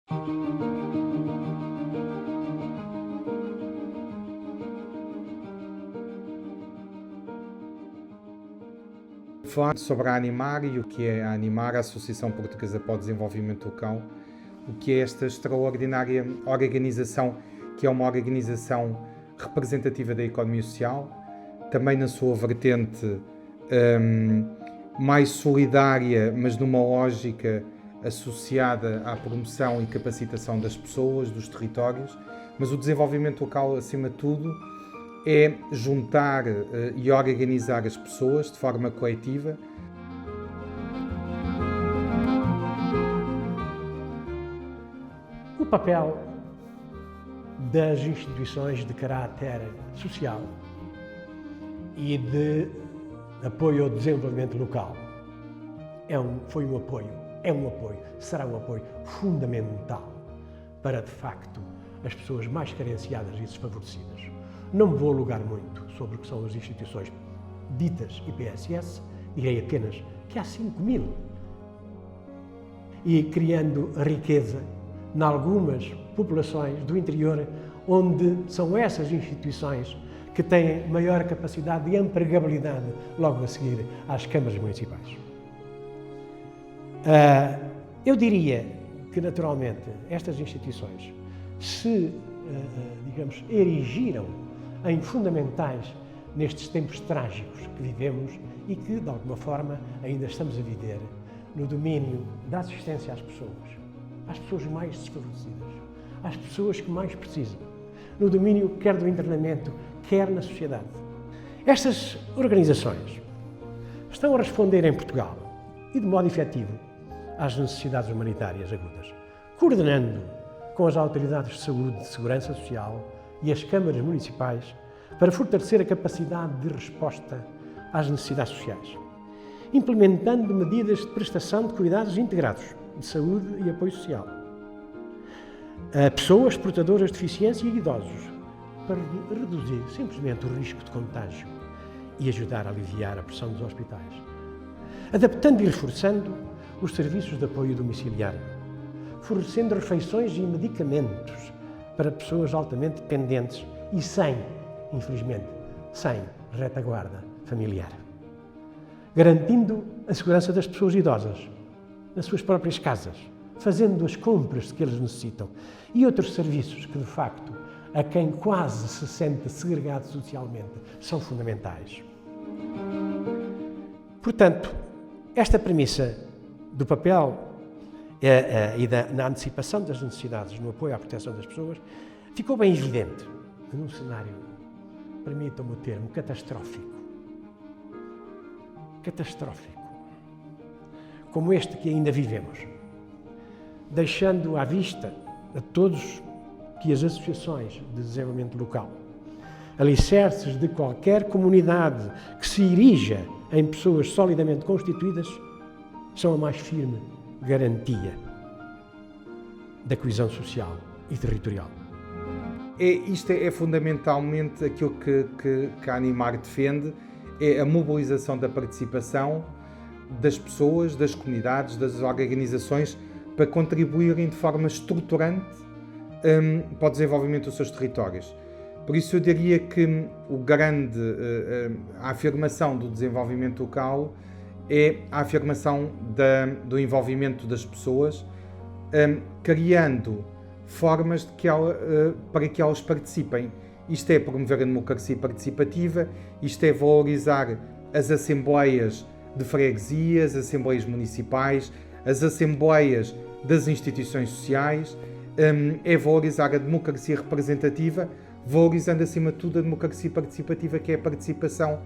Falar sobre a Animar e o que é a Animar, a Associação Portuguesa para o Desenvolvimento Local, o que é esta extraordinária organização, que é uma organização representativa da economia social, também na sua vertente mais solidária, mas numa lógica associada à promoção e capacitação das pessoas, dos territórios, mas o desenvolvimento local, acima de tudo, é juntar e organizar as pessoas de forma coletiva. O papel das instituições de caráter social e de apoio ao desenvolvimento local é um apoio, será um apoio fundamental para, de facto, as pessoas mais carenciadas e desfavorecidas. Não me vou alugar muito sobre o que são as instituições ditas IPSS, direi apenas que há 5.000 e criando riqueza em algumas populações do interior, onde são essas instituições que têm maior capacidade de empregabilidade logo a seguir às câmaras municipais. Eu diria que, naturalmente, estas instituições se, digamos, erigiram em fundamentais nestes tempos trágicos que vivemos e que, de alguma forma, ainda estamos a viver no domínio da assistência às pessoas mais desfavorecidas, às pessoas que mais precisam, no domínio quer do internamento, quer na sociedade. Estas organizações estão a responder em Portugal, e de modo efetivo, às necessidades humanitárias agudas, coordenando com as autoridades de saúde, de segurança social e as câmaras municipais para fortalecer a capacidade de resposta às necessidades sociais, implementando medidas de prestação de cuidados integrados de saúde e apoio social a pessoas portadoras de deficiência e idosos, para reduzir simplesmente o risco de contágio e ajudar a aliviar a pressão dos hospitais, adaptando e reforçando os serviços de apoio domiciliário, fornecendo refeições e medicamentos para pessoas altamente dependentes e infelizmente, sem retaguarda familiar, garantindo a segurança das pessoas idosas nas suas próprias casas, fazendo as compras que eles necessitam e outros serviços que, de facto, a quem quase se sente segregado socialmente, são fundamentais. Portanto, esta premissa do papel na antecipação das necessidades, no apoio à proteção das pessoas, ficou bem evidente num cenário, permitam-me o termo, catastrófico, como este que ainda vivemos, deixando à vista a todos que as associações de desenvolvimento local, alicerces de qualquer comunidade que se erija em pessoas solidamente constituídas, são a mais firme garantia da coesão social e territorial. Isto é fundamentalmente aquilo que a Animar defende, é a mobilização da participação das pessoas, das comunidades, das organizações, para contribuírem de forma estruturante para o desenvolvimento dos seus territórios. Por isso eu diria que a afirmação do desenvolvimento local é a afirmação do envolvimento das pessoas, criando formas para que elas participem. Isto é promover a democracia participativa, isto é valorizar as assembleias de freguesias, as assembleias municipais, as assembleias das instituições sociais, é valorizar a democracia representativa, valorizando acima de tudo a democracia participativa, que é a participação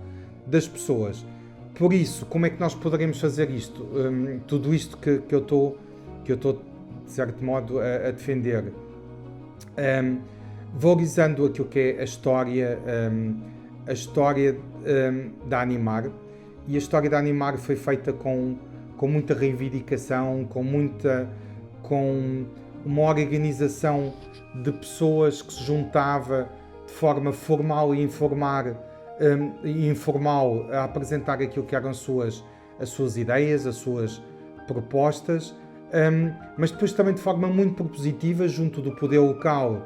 das pessoas. Por isso, como é que nós poderemos fazer isto? Tudo isto que eu estou, de certo modo, a defender. Valorizando aquilo que é a história da Animar, e a história da Animar foi feita com muita reivindicação, com uma organização de pessoas que se juntava de forma formal e informal a apresentar aquilo que eram as suas ideias, as suas propostas, mas depois também de forma muito propositiva junto do poder local,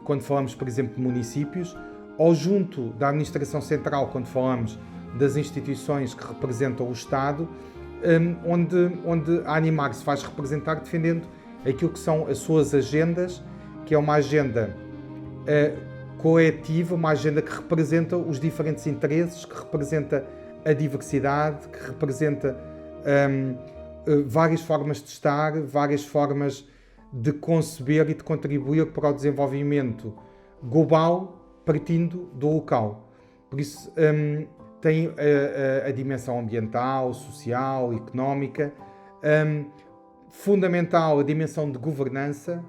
quando falamos, por exemplo, de municípios, ou junto da administração central, quando falamos das instituições que representam o Estado, onde a Animar se faz representar defendendo aquilo que são as suas agendas, que é uma agenda coletiva, uma agenda que representa os diferentes interesses, que representa a diversidade, que representa várias formas de estar, várias formas de conceber e de contribuir para o desenvolvimento global, partindo do local. Por isso, tem a dimensão ambiental, social, económica, fundamental a dimensão de governança,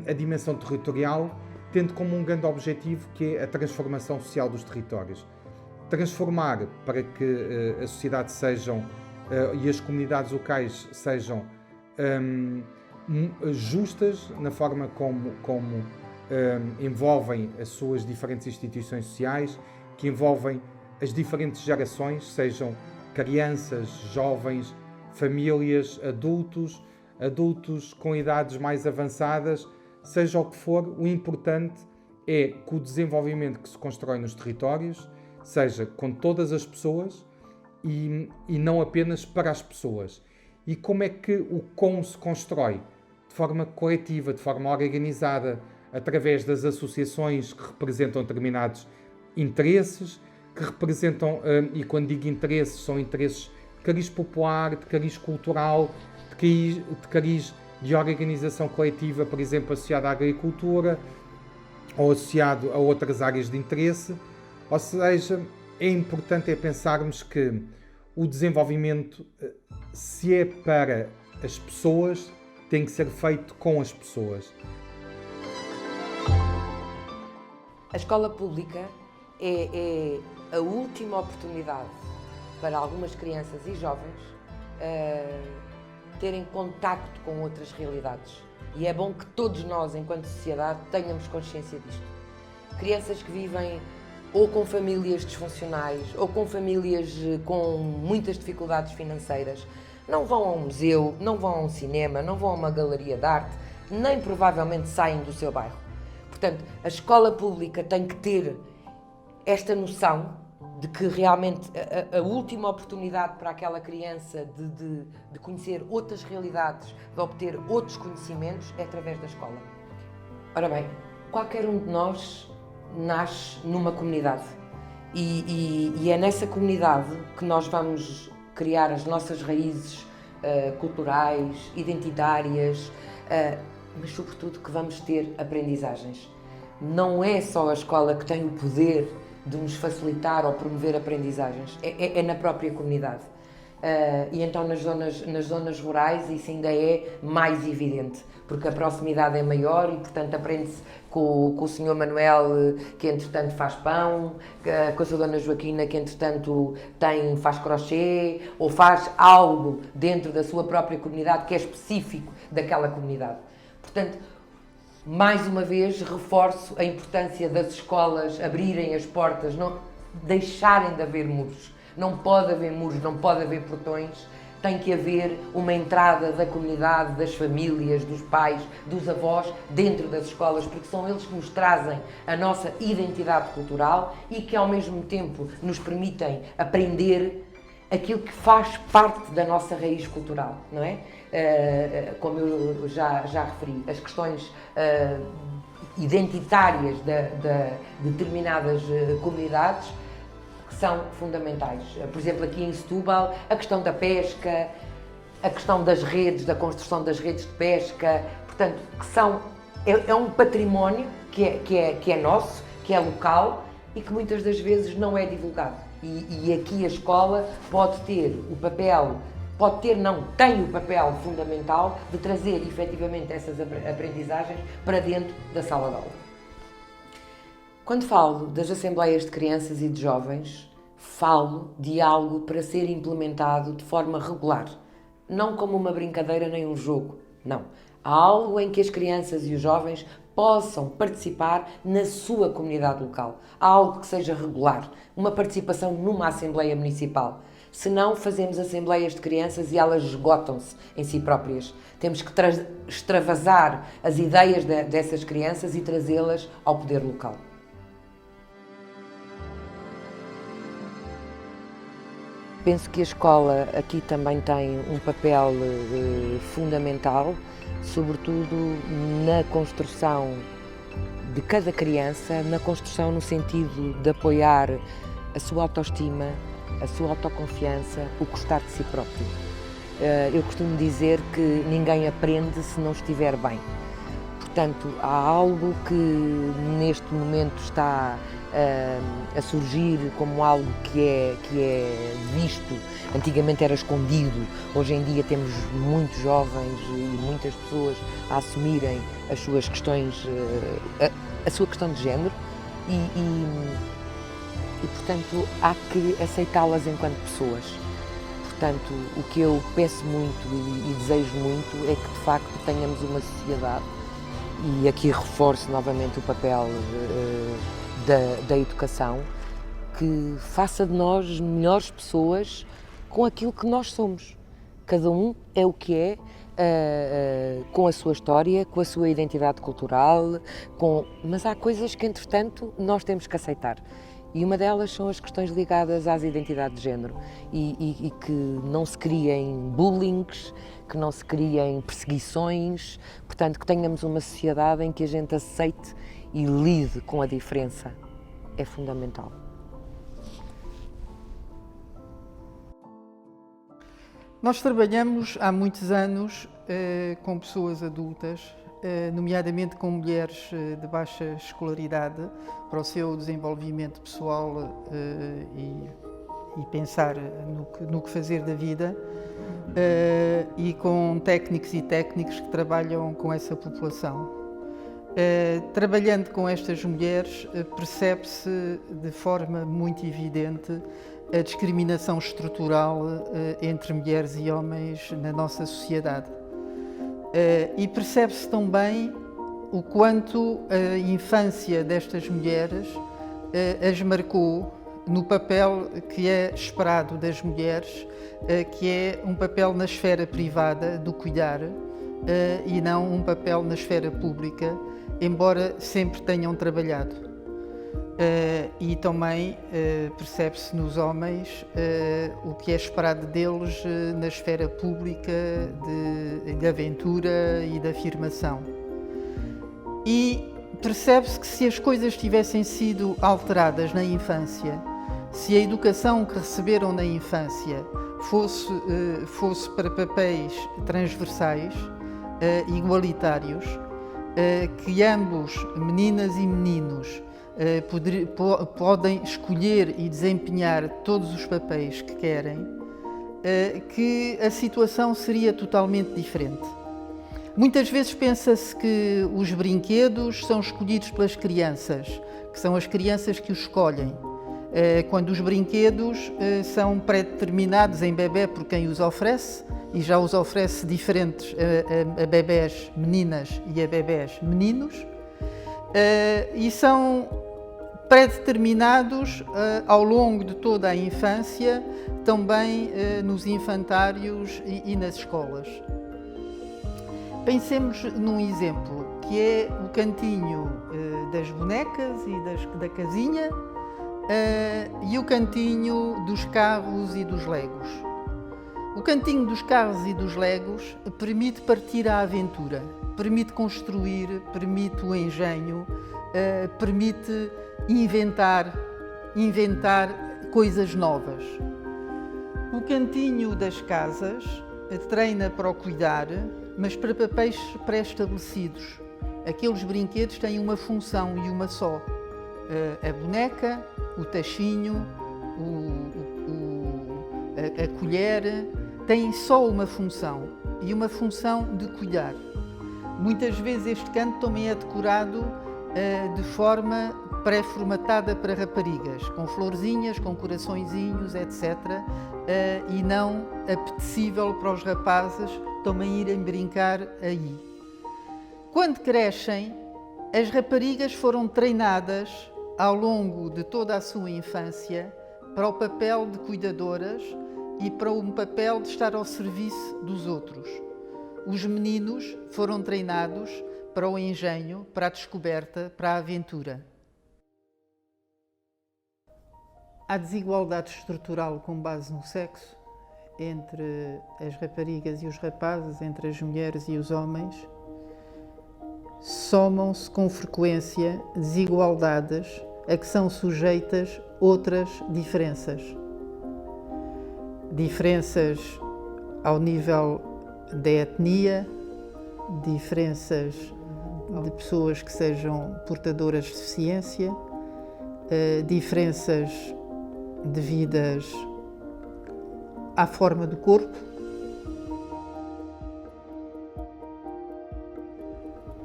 a dimensão territorial, tendo como um grande objetivo que é a transformação social dos territórios. Transformar para que a sociedade e as comunidades locais sejam justas na forma como envolvem as suas diferentes instituições sociais, que envolvem as diferentes gerações, sejam crianças, jovens, famílias, adultos com idades mais avançadas, seja o que for, o importante é que o desenvolvimento que se constrói nos territórios seja com todas as pessoas e não apenas para as pessoas. E como é que o como se constrói? De forma coletiva, de forma organizada, através das associações que representam determinados interesses, que representam, e quando digo interesses, são interesses de cariz popular, de cariz cultural, de cariz de organização coletiva, por exemplo, associado à agricultura ou associado a outras áreas de interesse. Ou seja, é importante pensarmos que o desenvolvimento, se é para as pessoas, tem que ser feito com as pessoas. A escola pública é a última oportunidade para algumas crianças e jovens terem contacto com outras realidades. E é bom que todos nós, enquanto sociedade, tenhamos consciência disto. Crianças que vivem ou com famílias disfuncionais, ou com famílias com muitas dificuldades financeiras, não vão a um museu, não vão a um cinema, não vão a uma galeria de arte, nem provavelmente saem do seu bairro. Portanto, a escola pública tem que ter esta noção de que realmente a última oportunidade para aquela criança de conhecer outras realidades, de obter outros conhecimentos, é através da escola. Ora bem, qualquer um de nós nasce numa comunidade e é nessa comunidade que nós vamos criar as nossas raízes culturais, identitárias, mas sobretudo que vamos ter aprendizagens. Não é só a escola que tem o poder de nos facilitar ou promover aprendizagens, é na própria comunidade. E então nas zonas rurais isso ainda é mais evidente, porque a proximidade é maior e, portanto, aprende-se com o Sr. Manuel, que entretanto faz pão, com a Sra. Dona Joaquina, que entretanto faz crochê, ou faz algo dentro da sua própria comunidade que é específico daquela comunidade. Portanto, mais uma vez, reforço a importância das escolas abrirem as portas, não deixarem de haver muros. Não pode haver muros, não pode haver portões. Tem que haver uma entrada da comunidade, das famílias, dos pais, dos avós, dentro das escolas, porque são eles que nos trazem a nossa identidade cultural e que, ao mesmo tempo, nos permitem aprender aquilo que faz parte da nossa raiz cultural, não é? Como eu já referi, as questões identitárias de determinadas comunidades que são fundamentais. Por exemplo, aqui em Setúbal, a questão da pesca, a questão das redes, da construção das redes de pesca, portanto, é um património que é nosso, que é local e que muitas das vezes não é divulgado. E aqui a escola tem o papel fundamental de trazer efetivamente essas aprendizagens para dentro da sala de aula. Quando falo das assembleias de crianças e de jovens, falo de algo para ser implementado de forma regular, não como uma brincadeira nem um jogo, não. Há algo em que as crianças e os jovens possam participar na sua comunidade local. Há algo que seja regular, uma participação numa Assembleia Municipal. Se não, fazemos assembleias de crianças e elas esgotam-se em si próprias. Temos que extravasar as ideias dessas crianças e trazê-las ao poder local. Penso que a escola aqui também tem um papel fundamental, sobretudo na construção de cada criança, na construção no sentido de apoiar a sua autoestima, a sua autoconfiança, o gostar de si próprio. Eu costumo dizer que ninguém aprende se não estiver bem. Portanto, há algo que neste momento está a surgir como algo que é visto. Antigamente era escondido, hoje em dia temos muitos jovens e muitas pessoas a assumirem as suas questões, a sua questão de género e portanto, há que aceitá-las enquanto pessoas. Portanto, o que eu peço muito e desejo muito é que, de facto, tenhamos uma sociedade, e aqui reforço novamente o papel da educação, que faça de nós melhores pessoas com aquilo que nós somos. Cada um é o que é, com a sua história, com a sua identidade cultural, mas há coisas que, entretanto, nós temos que aceitar. E uma delas são as questões ligadas às identidades de género e que não se criem bullings, que não se criem perseguições, portanto que tenhamos uma sociedade em que a gente aceite e lide com a diferença. É fundamental. Nós trabalhamos há muitos anos com pessoas adultas, nomeadamente com mulheres de baixa escolaridade, para o seu desenvolvimento pessoal e pensar no que fazer da vida, e com técnicos e técnicos que trabalham com essa população. Trabalhando com estas mulheres, percebe-se de forma muito evidente a discriminação estrutural entre mulheres e homens na nossa sociedade. E percebe-se também o quanto a infância destas mulheres as marcou no papel que é esperado das mulheres, que é um papel na esfera privada do cuidar e não um papel na esfera pública, embora sempre tenham trabalhado. E também percebe-se nos homens o que é esperado deles na esfera pública de aventura e de afirmação. E percebe-se que se as coisas tivessem sido alteradas na infância, se a educação que receberam na infância fosse para papéis transversais, igualitários, que ambos, meninas e meninos, podem escolher e desempenhar todos os papéis que querem, que a situação seria totalmente diferente. Muitas vezes pensa-se que os brinquedos são escolhidos pelas crianças, que são as crianças que os escolhem, quando os brinquedos são pré-determinados em bebé por quem os oferece, e já os oferece diferentes a bebés meninas e a bebés meninos, e são pré-determinados ao longo de toda a infância, também nos infantários e nas escolas. Pensemos num exemplo, que é o cantinho das bonecas e da casinha e o cantinho dos carros e dos legos. O cantinho dos carros e dos legos permite partir à aventura, permite construir, permite o engenho, permite inventar coisas novas. O cantinho das casas treina para o cuidar, mas para papéis pré-estabelecidos. Aqueles brinquedos têm uma função e uma só. A boneca, o tachinho, a colher, têm só uma função, e uma função de cuidar. Muitas vezes este canto também é decorado de forma pré-formatada para raparigas, com florzinhas, com coraçõezinhos, etc. E não apetecível para os rapazes também irem brincar aí. Quando crescem, as raparigas foram treinadas ao longo de toda a sua infância para o papel de cuidadoras, e para um papel de estar ao serviço dos outros. Os meninos foram treinados para o engenho, para a descoberta, para a aventura. Há desigualdade estrutural com base no sexo, entre as raparigas e os rapazes, entre as mulheres e os homens. Somam-se com frequência desigualdades a que são sujeitas outras diferenças. Diferenças ao nível da etnia, diferenças de pessoas que sejam portadoras de deficiência, diferenças devidas à forma do corpo,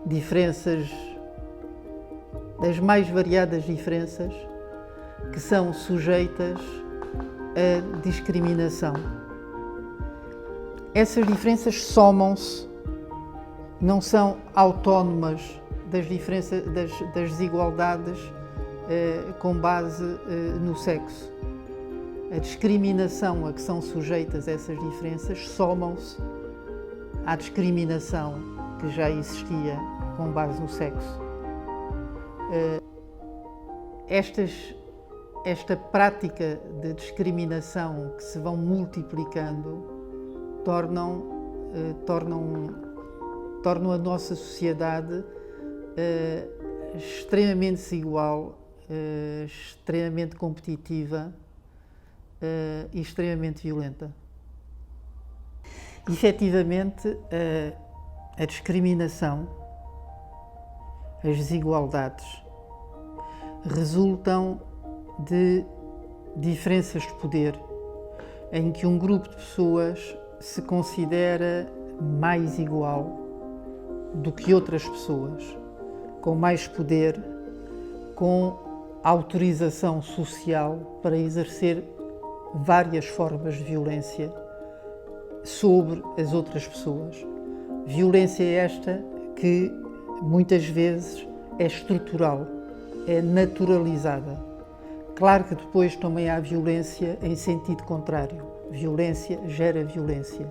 diferenças, das mais variadas diferenças, que são sujeitas a discriminação. Essas diferenças somam-se, não são autónomas das desigualdades com base no sexo. A discriminação a que são sujeitas essas diferenças somam-se à discriminação que já existia com base no sexo. Esta prática de discriminação que se vão multiplicando tornam a nossa sociedade extremamente desigual, extremamente competitiva e extremamente violenta. Efetivamente, a discriminação, as desigualdades resultam de diferenças de poder, em que um grupo de pessoas se considera mais igual do que outras pessoas, com mais poder, com autorização social para exercer várias formas de violência sobre as outras pessoas. Violência esta que muitas vezes é estrutural, é naturalizada. Claro que depois também há violência em sentido contrário. Violência gera violência.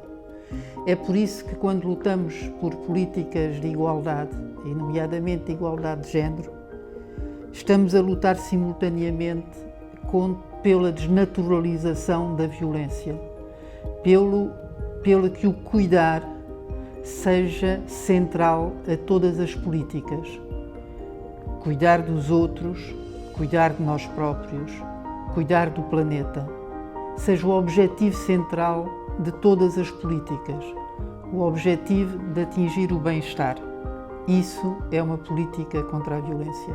É por isso que quando lutamos por políticas de igualdade, e nomeadamente de igualdade de género, estamos a lutar simultaneamente pela desnaturalização da violência, pelo que o cuidar seja central a todas as políticas. Cuidar dos outros, cuidar de nós próprios, cuidar do planeta, seja o objetivo central de todas as políticas, o objetivo de atingir o bem-estar. Isso é uma política contra a violência.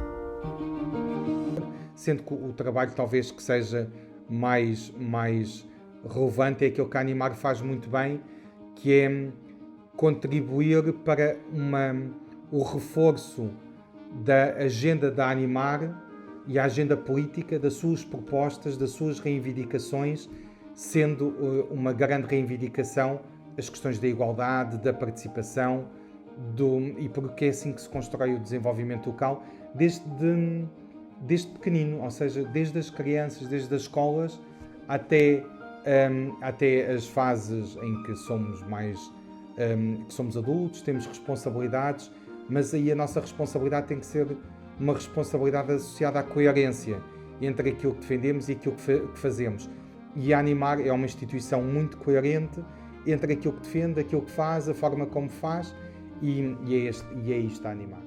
Sendo que o trabalho talvez que seja mais relevante é aquilo que a Animar faz muito bem, que é contribuir para o reforço da agenda da Animar e a agenda política, das suas propostas, das suas reivindicações, sendo uma grande reivindicação as questões da igualdade, da participação, e porque é assim que se constrói o desenvolvimento local, desde pequenino, ou seja, desde as crianças, desde as escolas, até as fases em que somos que somos adultos, temos responsabilidades, mas aí a nossa responsabilidade tem que ser uma responsabilidade associada à coerência entre aquilo que defendemos e aquilo que fazemos. E a Animar é uma instituição muito coerente entre aquilo que defende, aquilo que faz, a forma como faz, e é isto a Animar.